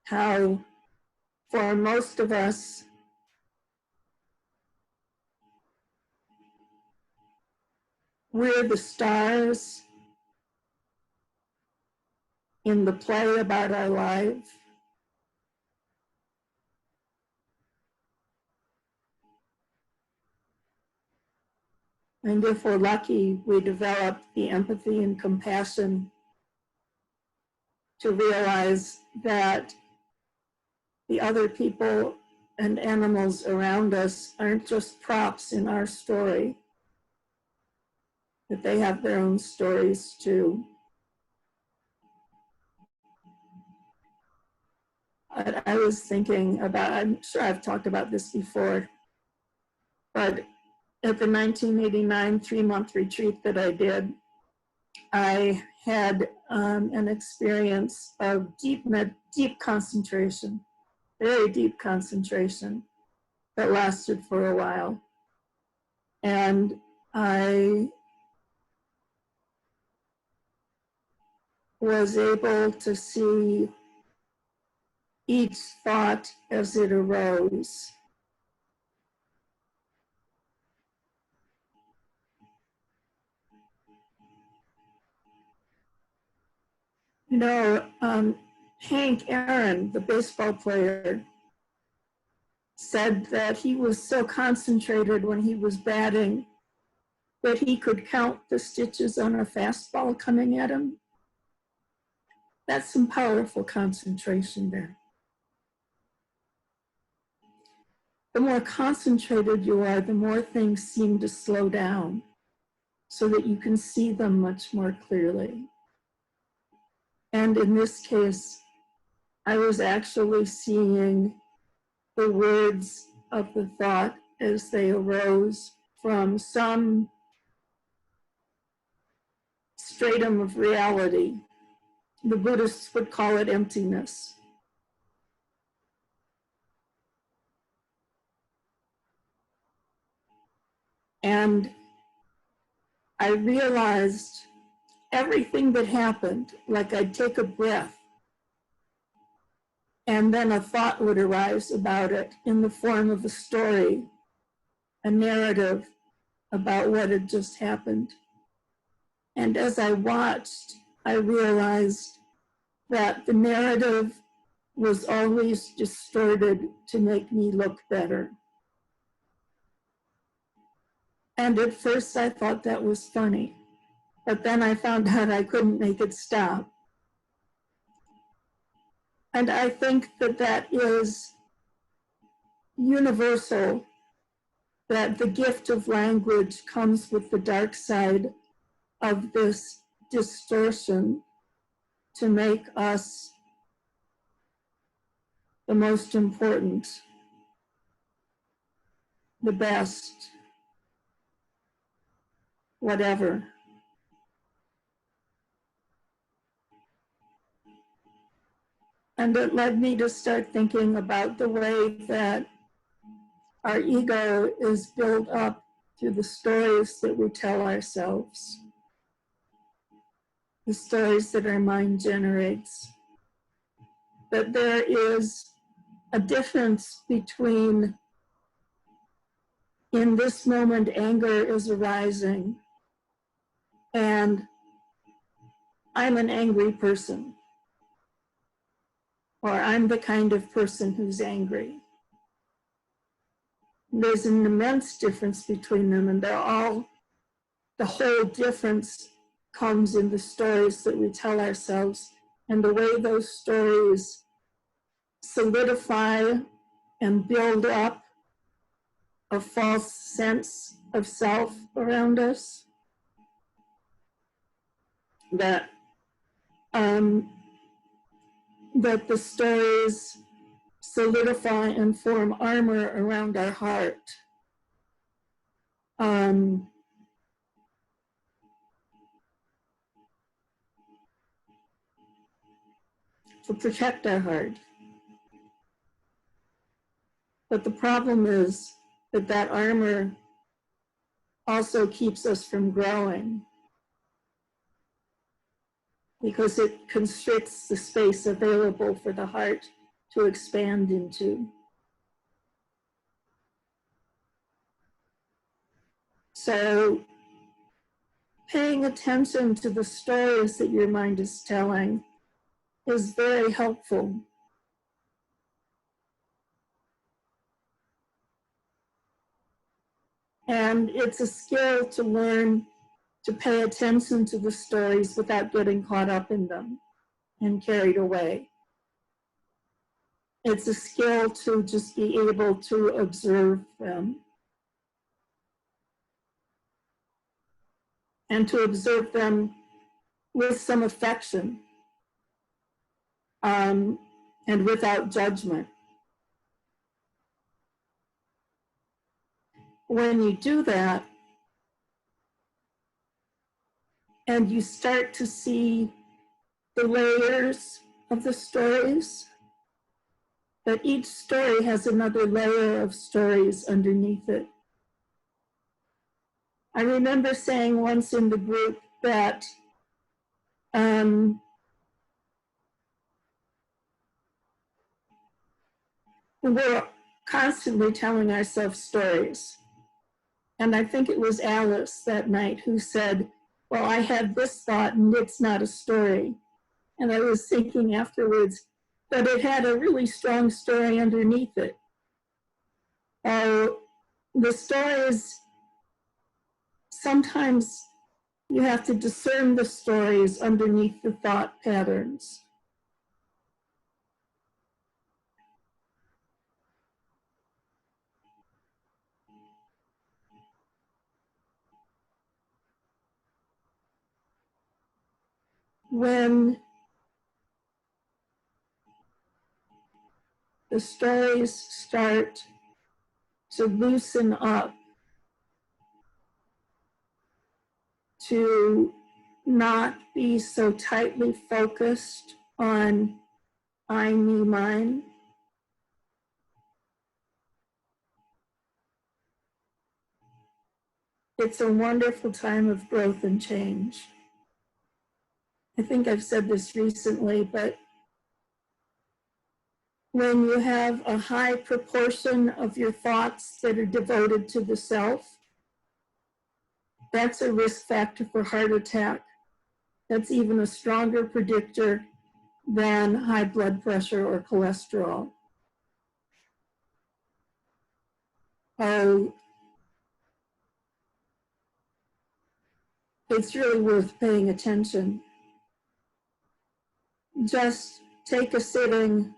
how for most of us, we're the stars in the play about our life. And if we're lucky, we develop the empathy and compassion to realize that the other people and animals around us aren't just props in our story, that they have their own stories too. I was thinking about, I'm sure I've talked about this before, but at the 1989 3-month retreat that I did, I had an experience of deep concentration, very deep concentration that lasted for a while. And I was able to see each thought as it arose. You know, Hank Aaron, the baseball player, said that he was so concentrated when he was batting that he could count the stitches on a fastball coming at him. That's some powerful concentration there. The more concentrated you are, the more things seem to slow down so that you can see them much more clearly. And in this case, I was actually seeing the words of the thought as they arose from some stratum of reality. The Buddhists would call it emptiness. And I realized everything that happened, like I'd take a breath, and then a thought would arise about it in the form of a story, a narrative about what had just happened. And as I watched, I realized that the narrative was always distorted to make me look better. And at first I thought that was funny, but then I found out I couldn't make it stop. And I think that that is universal, that the gift of language comes with the dark side of this distortion to make us the most important, the best, whatever. And it led me to start thinking about the way that our ego is built up through the stories that we tell ourselves, the stories that our mind generates. That there is a difference between, in this moment, anger is arising, and I'm an angry person, or I'm the kind of person who's angry. There's an immense difference between them, and the whole difference comes in the stories that we tell ourselves and the way those stories solidify and build up a false sense of self around us. That the stories solidify and form armor around our heart. To protect our heart. But the problem is that that armor also keeps us from growing, because it constricts the space available for the heart to expand into. So paying attention to the stories that your mind is telling is very helpful. And it's a skill to learn to pay attention to the stories without getting caught up in them and carried away. It's a skill to just be able to observe them and to observe them with some affection and without judgment. When you do that, and you start to see the layers of the stories, that each story has another layer of stories underneath it. I remember saying once in the group that we're constantly telling ourselves stories. And I think it was Alice that night who said, well, I had this thought and it's not a story. And I was thinking afterwards, but it had a really strong story underneath it. The stories, sometimes you have to discern the stories underneath the thought patterns. When the stories start to loosen up, to not be so tightly focused on I, me, mine, it's a wonderful time of growth and change. I think I've said this recently, but when you have a high proportion of your thoughts that are devoted to the self, that's a risk factor for heart attack. That's even a stronger predictor than high blood pressure or cholesterol. It's really worth paying attention. Just take a sitting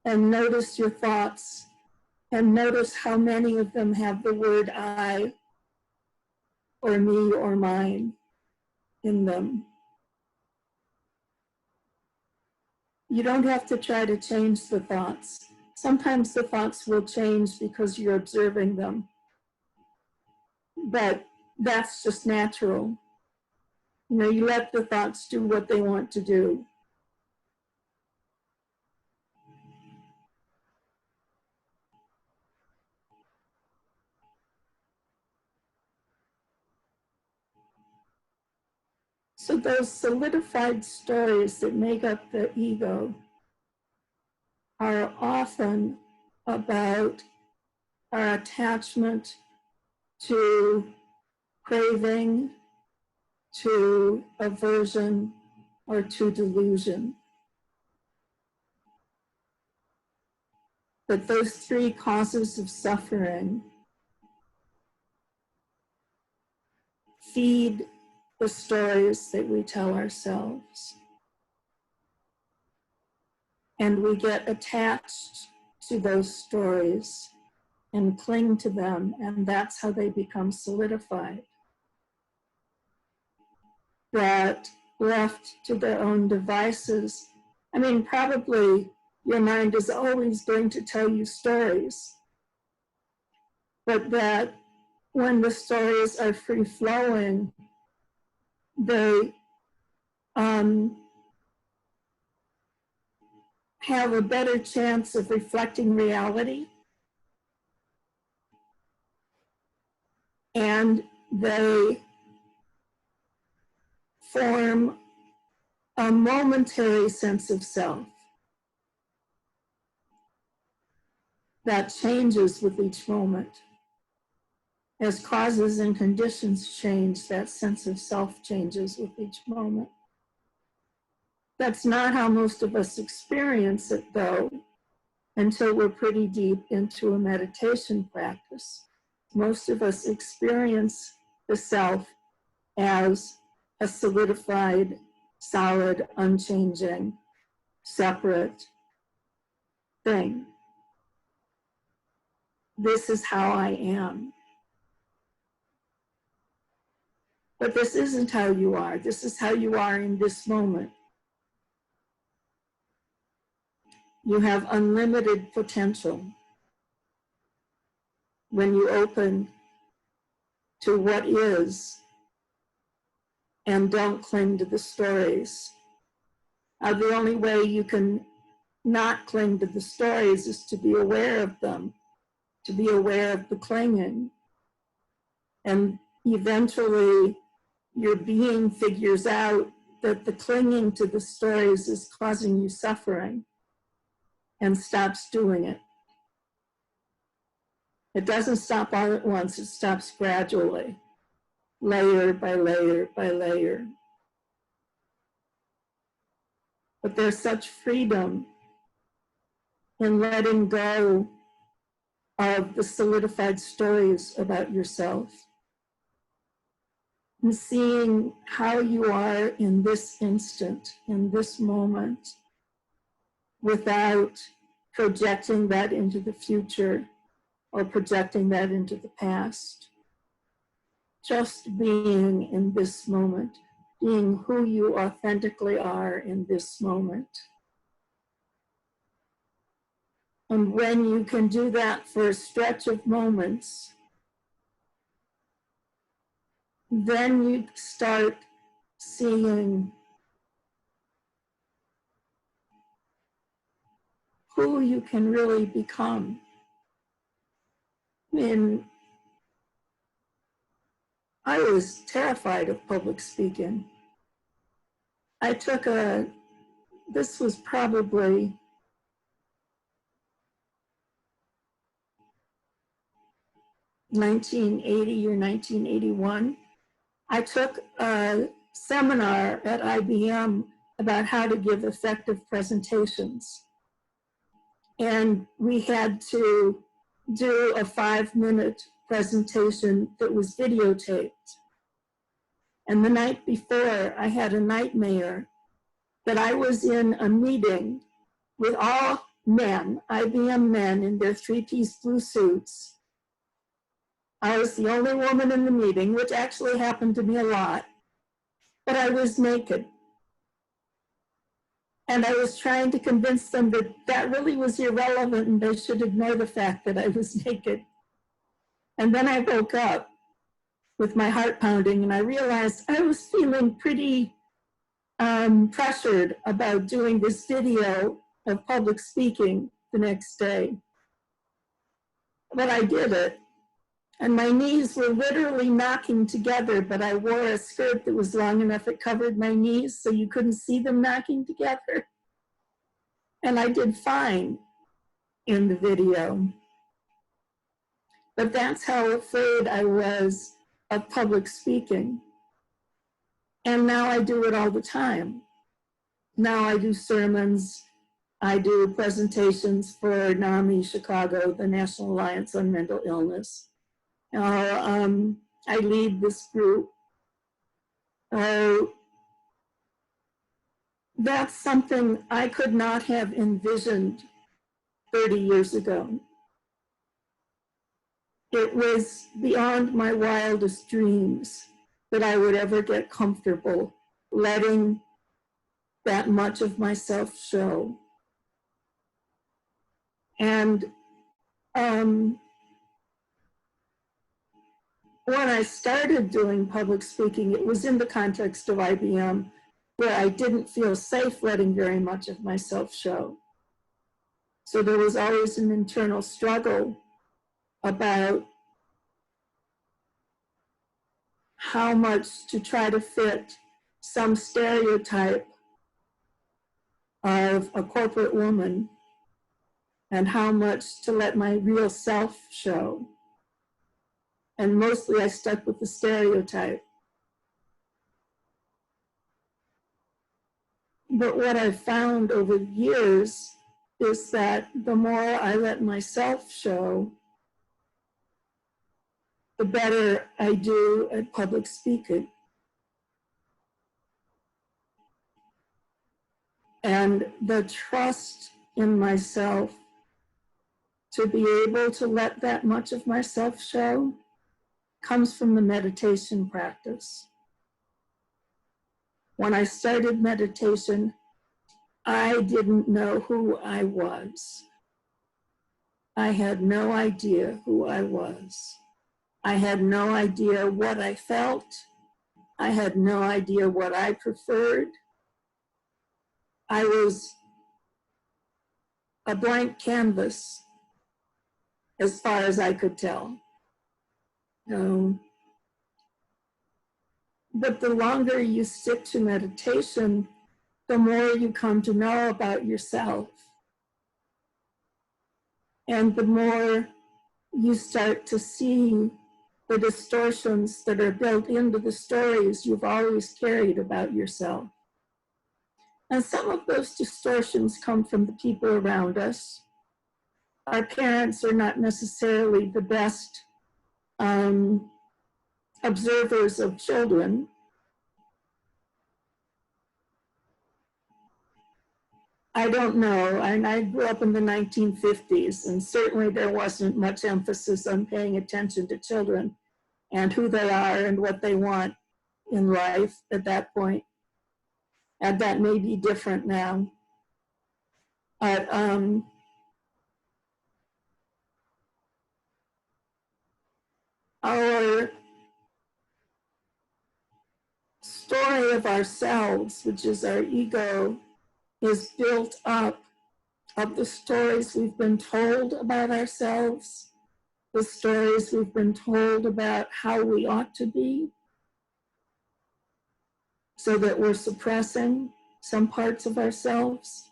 and notice your thoughts and notice how many of them have the word I or me or mine in them. You don't have to try to change the thoughts. Sometimes the thoughts will change because you're observing them, but that's just natural. You know, you let the thoughts do what they want to do. So those solidified stories that make up the ego are often about our attachment to craving, to aversion, or to delusion. But those three causes of suffering feed the stories that we tell ourselves. And we get attached to those stories and cling to them, and that's how they become solidified. That left to their own devices, I mean, probably your mind is always going to tell you stories, but that when the stories are free-flowing, they have a better chance of reflecting reality, and they form a momentary sense of self. that changes with each moment. As causes and conditions change, that sense of self changes with each moment. That's not how most of us experience it, though, until we're pretty deep into a meditation practice. Most of us experience the self as a solidified, solid, unchanging, separate thing. This is how I am. But this isn't how you are. This is how you are in this moment. You have unlimited potential when you open to what is and don't cling to the stories. The only way you can not cling to the stories is to be aware of them, to be aware of the clinging. And eventually your being figures out that the clinging to the stories is causing you suffering and stops doing it. It doesn't stop all at once, it stops gradually, layer by layer by layer. But there's such freedom in letting go of the solidified stories about yourself and seeing how you are in this instant, in this moment, without projecting that into the future or projecting that into the past. Just being in this moment, being who you authentically are in this moment. And when you can do that for a stretch of moments, then you start seeing who you can really become. I mean, I was terrified of public speaking. I took this was probably (1980 or 1981). I took a seminar at IBM about how to give effective presentations. And we had to do a 5-minute presentation that was videotaped. And the night before, I had a nightmare that I was in a meeting with all men, IBM men in their 3-piece blue suits. I was the only woman in the meeting, which actually happened to be a lot, but I was naked. And I was trying to convince them that that really was irrelevant and they should ignore the fact that I was naked. And then I woke up with my heart pounding and I realized I was feeling pretty pressured about doing this video of public speaking the next day. But I did it. And my knees were literally knocking together, but I wore a skirt that was long enough it covered my knees so you couldn't see them knocking together. And I did fine in the video. But that's how afraid I was of public speaking. And now I do it all the time. Now I do sermons, I do presentations for NAMI Chicago, the National Alliance on Mental Illness. I lead this group. That's something I could not have envisioned 30 years ago. It was beyond my wildest dreams that I would ever get comfortable letting that much of myself show. And when I started doing public speaking, it was in the context of IBM, where I didn't feel safe letting very much of myself show. So there was always an internal struggle about how much to try to fit some stereotype of a corporate woman and how much to let my real self show. And mostly I stuck with the stereotype. But what I've found over the years is that the more I let myself show, the better I do at public speaking. And the trust in myself to be able to let that much of myself show comes from the meditation practice. When I started meditation, I didn't know who I was. I had no idea who I was. I had no idea what I felt. I had no idea what I preferred. I was a blank canvas as far as I could tell. But the longer you stick to meditation, the more you come to know about yourself. And the more you start to see the distortions that are built into the stories you've always carried about yourself. And some of those distortions come from the people around us. Our parents are not necessarily the best observers of children. I don't know. I grew up in the 1950s, and certainly there wasn't much emphasis on paying attention to children and who they are and what they want in life at that point. And that may be different now. But our story of ourselves, which is our ego, is built up of the stories we've been told about ourselves, the stories we've been told about how we ought to be, so that we're suppressing some parts of ourselves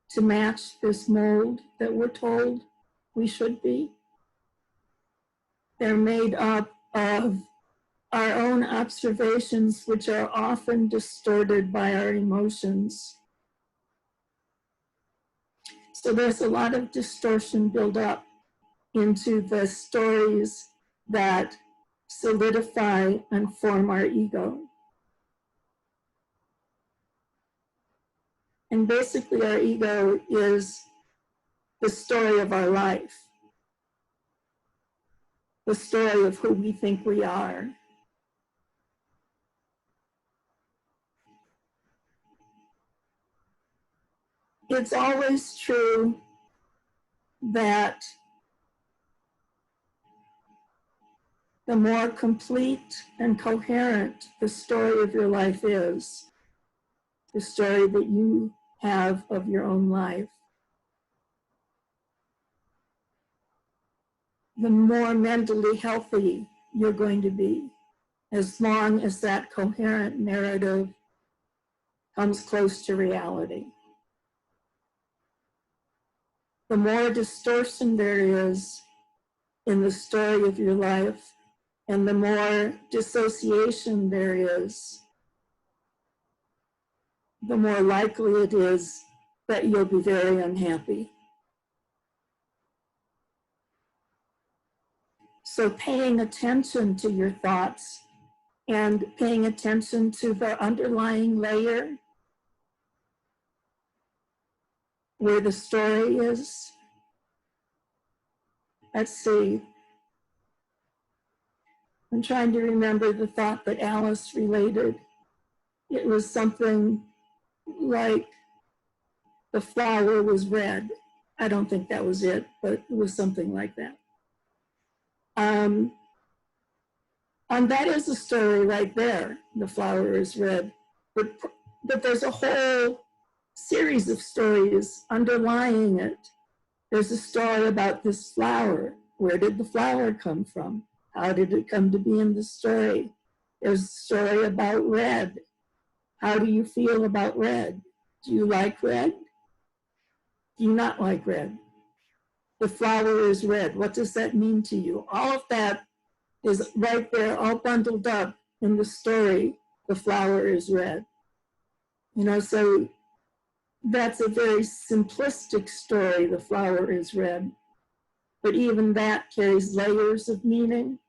to match this mold that we're told we should be. They're made up of our own observations, which are often distorted by our emotions. So there's a lot of distortion built up into the stories that solidify and form our ego. And basically our ego is the story of our life, the story of who we think we are. It's always true that the more complete and coherent the story of your life is, the story that you have of your own life, the more mentally healthy you're going to be, as long as that coherent narrative comes close to reality. The more distortion there is in the story of your life, and the more dissociation there is, the more likely it is that you'll be very unhappy. So paying attention to your thoughts and paying attention to the underlying layer where the story is. Let's see. I'm trying to remember the thought that Alice related. It was something like the flower was red. I don't think that was it, but it was something like that. And that is a story right there. The flower is red. But there's a whole series of stories underlying it. There's a story about this flower. Where did the flower come from? How did it come to be in the story? There's a story about red. How do you feel about red? Do you like red? Do you not like red? The flower is red. What does that mean to you? All of that is right there, all bundled up in the story, the flower is red. So that's a very simplistic story, the flower is red. But even that carries layers of meaning.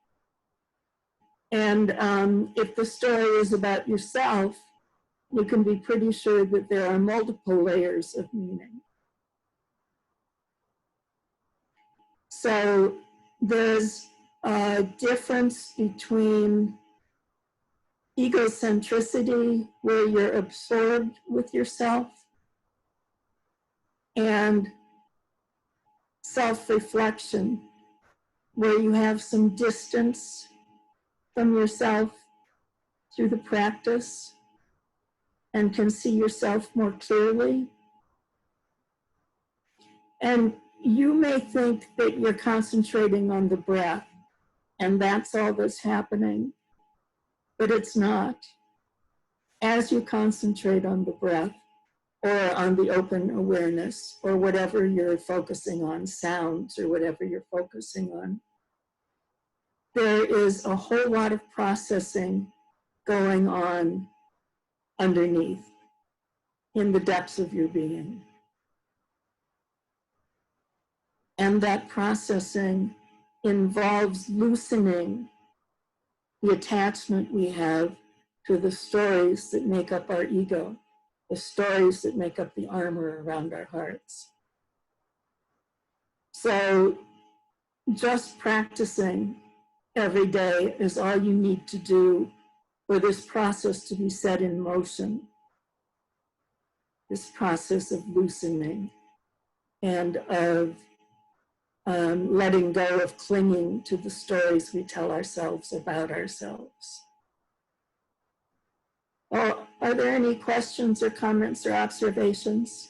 And if the story is about yourself, you can be pretty sure that there are multiple layers of meaning. So there's a difference between egocentricity, where you're absorbed with yourself, and self-reflection, where you have some distance from yourself through the practice and can see yourself more clearly. And you may think that you're concentrating on the breath and that's all that's happening, but it's not. As you concentrate on the breath or on the open awareness or whatever you're focusing on, sounds or whatever you're focusing on, there is a whole lot of processing going on underneath in the depths of your being. And that processing involves loosening the attachment we have to the stories that make up our ego, the stories that make up the armor around our hearts. So just practicing every day is all you need to do for this process to be set in motion, this process of loosening and of letting go of clinging to the stories we tell ourselves about ourselves. Well, are there any questions or comments or observations?